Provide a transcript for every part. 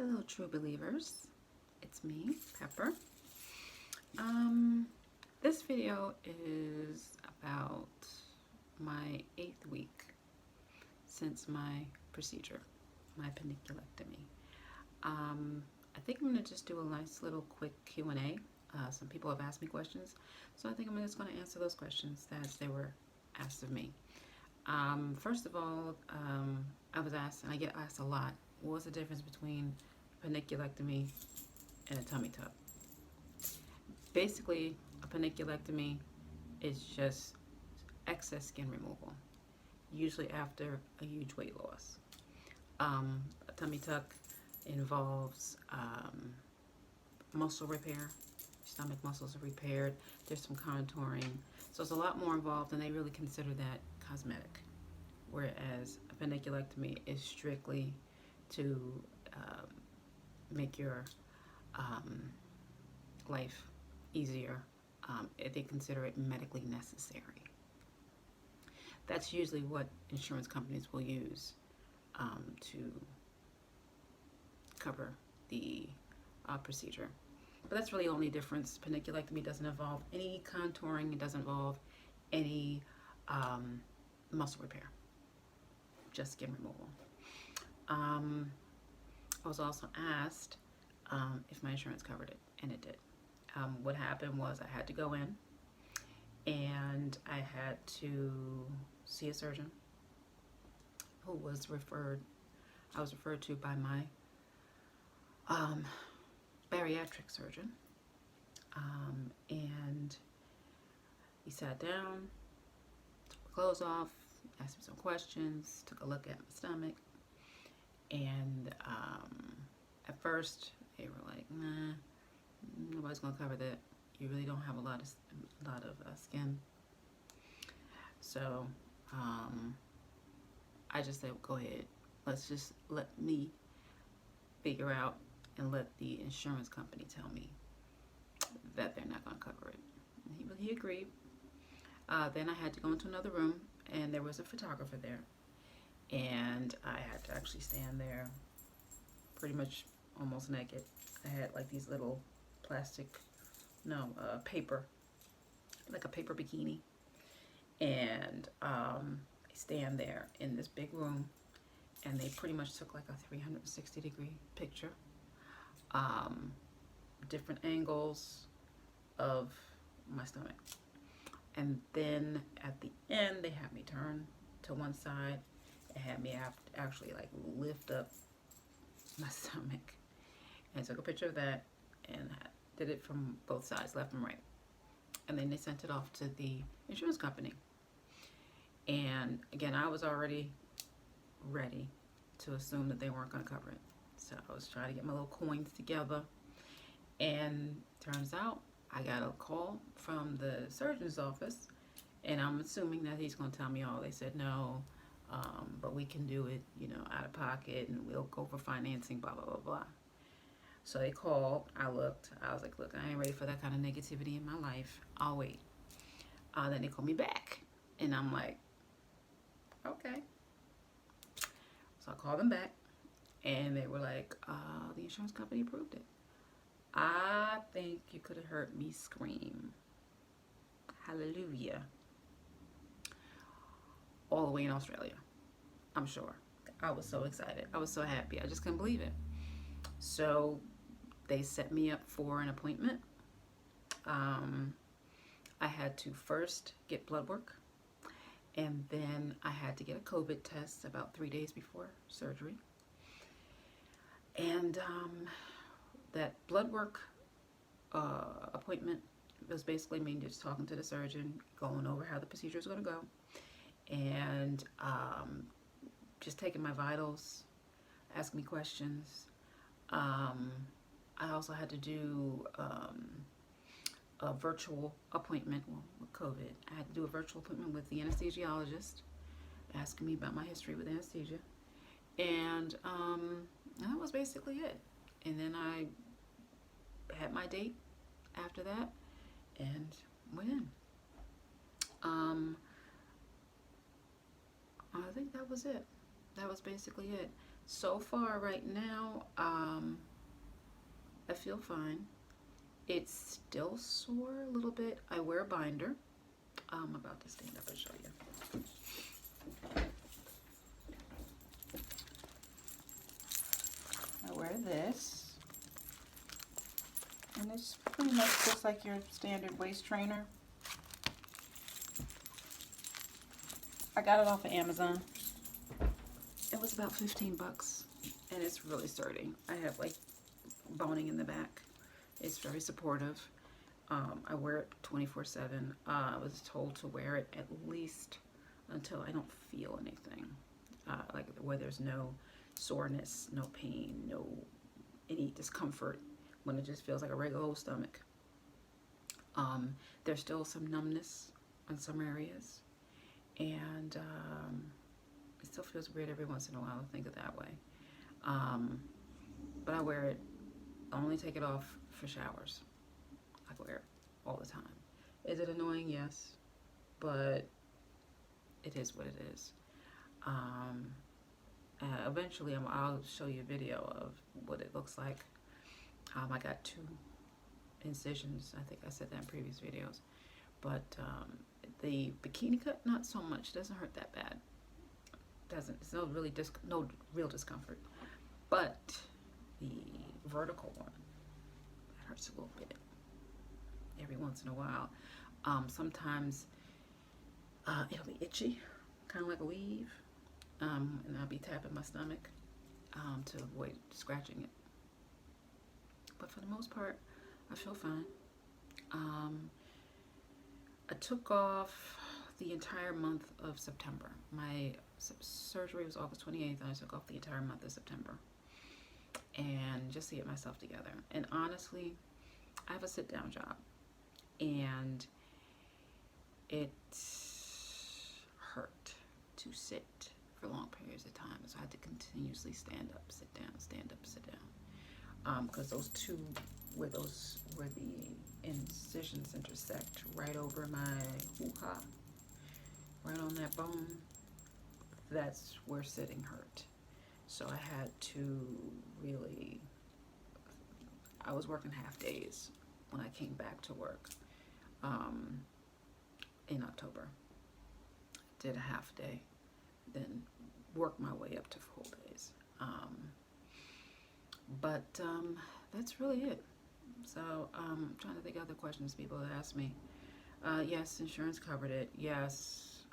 Hello, true believers. It's me, Pepper. This video is about my 8th week since my procedure, my appendiculectomy. I think I'm going to just do a nice little quick Q&A. Some people have asked me questions, so I think I'm just going to answer those questions as they were asked of me. First of all, I was asked, and I get asked a lot, what's the difference between appendiculectomy and a tummy tuck? Basically, a appendiculectomy is just excess skin removal, usually after a huge weight loss. A tummy tuck involves muscle repair. Stomach muscles are repaired. There's some contouring. So it's a lot more involved, and they really consider that cosmetic. Whereas appendiculectomy is strictly to make your life easier. They consider it medically necessary. That's usually what insurance companies will use to cover the procedure. But that's really the only difference. Appendiculectomy doesn't involve any contouring. It doesn't involve any muscle repair, just skin removal. I was also asked if my insurance covered it, and it did. What happened was I had to go in, and I had to see a surgeon who was referred. I was referred to by my bariatric surgeon, and he sat down, took my clothes off, asked me some questions, took a look at my stomach, and at first they were like, nah, nobody's gonna cover that. You really don't have a lot of skin. So I just said, go ahead. Let's just let me figure out and let the insurance company tell me that they're not gonna cover it. And he agreed. Then I had to go into another room, and there was a photographer there, and I had to actually stand there pretty much almost naked. I had like these little paper, like a paper bikini, and I stand there in this big room, and they pretty much took like a 360-degree picture, different angles of my stomach, and then at the end they had me turn to one side and had me actually like lift up my stomach, and took a picture of that and did it from both sides, left and right. And then they sent it off to the insurance company. And again, I was already ready to assume that they weren't going to cover it. So I was trying to get my little coins together. And turns out I got a call from the surgeon's office, and I'm assuming that he's going to tell me, oh, they said no, but we can do it, out of pocket, and we'll go for financing, blah, blah, blah, blah. So they called, I looked, I was like, look, I ain't ready for that kind of negativity in my life. I'll wait. Then they called me back, and I'm like, okay. So I called them back, and they were like, the insurance company approved it. I think you could have heard me scream, hallelujah, all the way in Australia, I'm sure. I was so excited. I was so happy. I just couldn't believe it. So they set me up for an appointment. I had to first get blood work, and then I had to get a COVID test about 3 days before surgery. And that blood work appointment was basically me just talking to the surgeon, going over how the procedure is going to go, and just taking my vitals, asking me questions. I also had to do a virtual appointment with COVID. I had to do a virtual appointment with the anesthesiologist, asking me about my history with anesthesia. And that was basically it. And then I had my date after that and went in. I think that was it. That was basically it. So far, right now, I feel fine. It's still sore a little bit. I wear a binder. I'm about to stand up and show you. I wear this, and it's pretty much just like your standard waist trainer. I got it off of Amazon. It was about 15 bucks, and it's really sturdy. I have like boning in the back. It's very supportive. I wear it 24/7. I was told to wear it at least until I don't feel anything, like where there's no soreness, no pain, no any discomfort, when it just feels like a regular old stomach. There's still some numbness in some areas, and it still feels weird every once in a while to think of it that way. But I wear it. I only take it off for showers. I wear it all the time. Is it annoying? Yes, but it is what it is. Eventually, I'll show you a video of what it looks like. I got 2 incisions. I think I said that in previous videos. But the bikini cut, not so much. It doesn't hurt that bad. It's no real discomfort. But the vertical one, that hurts a little bit every once in a while. Sometimes it'll be itchy, kind of like a weave, and I'll be tapping my stomach to avoid scratching it. But for the most part, I feel fine. I took off the entire month of September. My surgery was August 28th, and I took off the entire month of September, and just to get myself together. And honestly, I have a sit-down job, and it hurt to sit for long periods of time, so I had to continuously stand up, sit down, stand up, sit down, because those two, where the incisions intersect right over my hoo-ha, right on that bone, that's where sitting hurt. So I had to really, I was working half days when I came back to work in October. Did a half day, then worked my way up to full days. But that's really it. So I'm trying to think of other questions people have asked me. Yes, insurance covered it. Yes.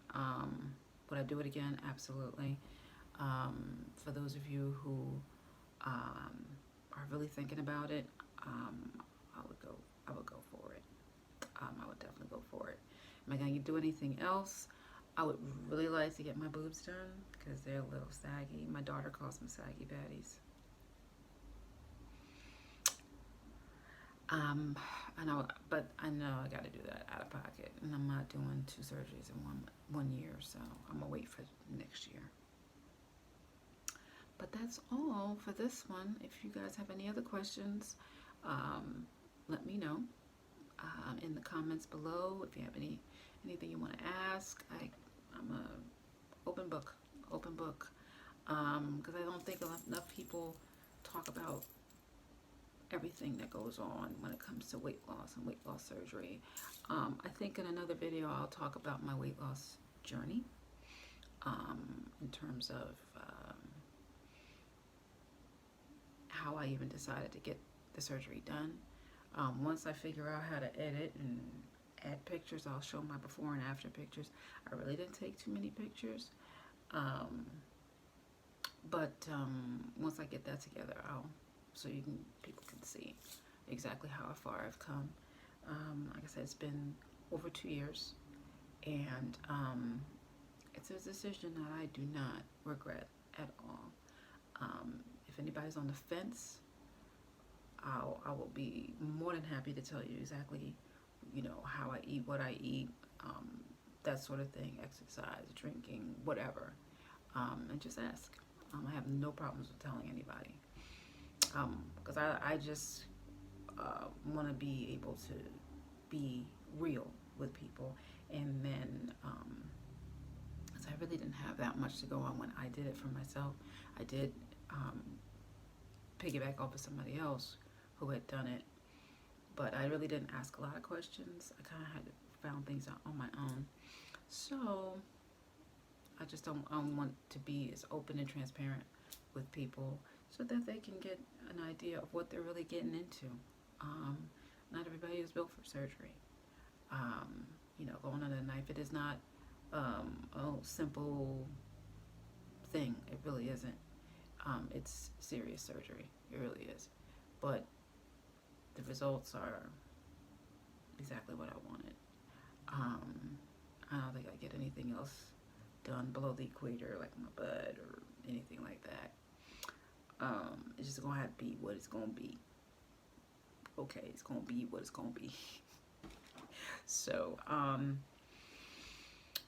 Would I do it again? Absolutely. For those of you who are really thinking about it, I would go for it. I would definitely go for it. Am I going to do anything else? I would really like to get my boobs done because they're a little saggy. My daughter calls them saggy baddies. I know I got to do that out of pocket, and I'm not doing 2 surgeries in one year, so I'm gonna wait for next year. But that's all for this one. If you guys have any other questions, let me know in the comments below. If you have anything you want to ask, I'm a open book, because I don't think enough people talk about everything that goes on when it comes to weight loss and weight loss surgery. I think in another video I'll talk about my weight loss journey in terms of how I even decided to get the surgery done. Once I figure out how to edit and add pictures, I'll show my before and after pictures. I really didn't take too many pictures, but once I get that together, so people can see exactly how far I've come. Like I said, it's been over 2 years, and it's a decision that I do not regret at all. If anybody's on the fence, I will be more than happy to tell you exactly, how I eat, what I eat, that sort of thing, exercise, drinking, whatever, and just ask. I have no problems with telling anybody. Because I just want to be able to be real with people. And then, so I really didn't have that much to go on when I did it for myself. I did um, piggyback off of somebody else who had done it, but I really didn't ask a lot of questions. I kind of had found things out on my own. So I just don't want to be as open and transparent with people so that they can get an idea of what they're really getting into. Um, Not everybody is built for surgery. Going under the knife, it is not a simple thing. It really isn't. It's serious surgery. It really is. But the results are exactly what I wanted. I don't think I get anything else done below the equator, like my butt or anything like that. It's just gonna have to be what it's gonna be. Okay, it's gonna be what it's gonna be. So, but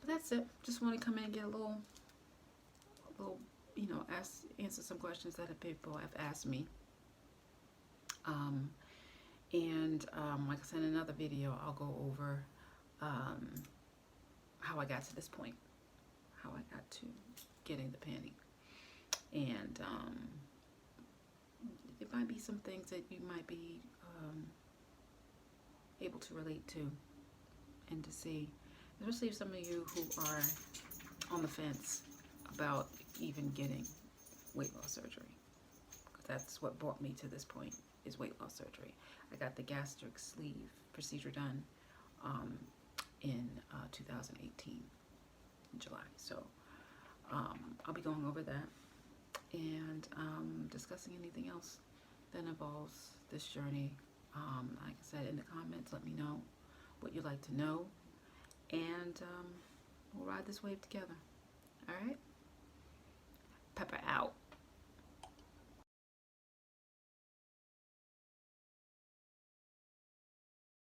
that's it. Just want to come in and get a little, answer some questions that people have asked me. Like I said in another video, I'll go over how I got to this point, how I got to getting the panty, and it might be some things that you might be able to relate to and to see, especially some of you who are on the fence about even getting weight loss surgery. That's what brought me to this point, is weight loss surgery. I got the gastric sleeve procedure done in 2018, in July. So I'll be going over that and discussing anything else that involves this journey. Like I said, in the comments, let me know what you'd like to know, and we'll ride this wave together. All right?